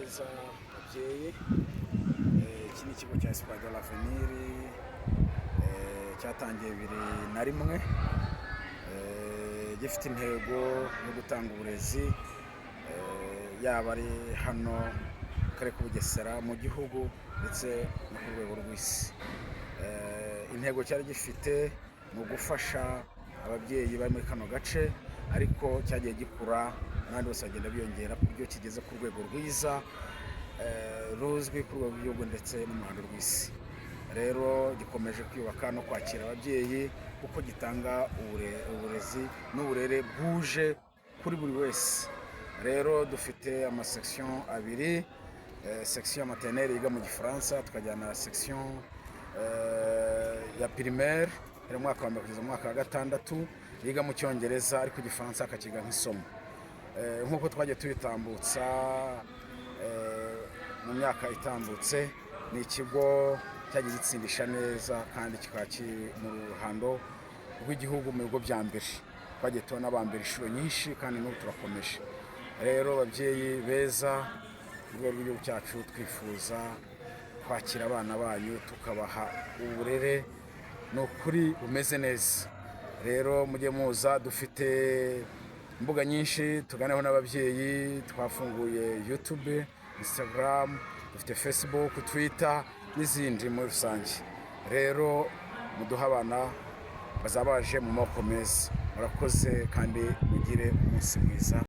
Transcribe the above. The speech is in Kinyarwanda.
neza ababyeyi. Iki ni ikigo cya Espoir de l'Avenir cyatangiye 2001, gifite intego yo gutanga uburezi yaba ari hano mu karere ka Bugesera, mu gihugu ndetse no ku rwego rw'isi. Intego cyari gifite ni ugufasha ababyeyi bari muri kano gace, ariko cyagiye gikura n'abandi bose bagenda biyongera ku buryo kigeze ku rwego rwiza ruzwi ku rwego rw'igihugu ndetse no mu ruhando rw'isi. Rero gikomeje kwiyubaka no kwakira ababyeyi kuko gitanga uburezi n'uburere bwuje kuri buri wese. Rero dufite amasection abiri, section maternelle yiga mu Gifaransa, tukajyana section ya primaire mu mwaka wa mbere kugeza mu mwaka wa gatandatu yiga mu Cyongereza ariko Igifaransa akakiga nk'isomo. Nk'uko twagiye tubitambutsa mu myaka itambutse, ni ikigo cyagiye gitsindisha neza kandi kikaba kiri mu ruhando rw'igihugu mu bigo bya mbere. Twagiye tubona abambere inshuro nyinshi kandi n'ubu turakomeje. Rero ababyeyi beza mu rwego rw'igihugu cyacu twifuza kwakira abana banyu tukabaha uburere ni ukuri bumeze neza. Rero mujye muza, dufite imbuga nyinshi tuganeho n'ababyeyi. Twafunguye YouTube, Instagram, dufite Facebook, Twitter n'izindi muri rusange. Rero muduha abana bazabaje mu maboko meza. Murakoze kandi mugire umunsi mwiza.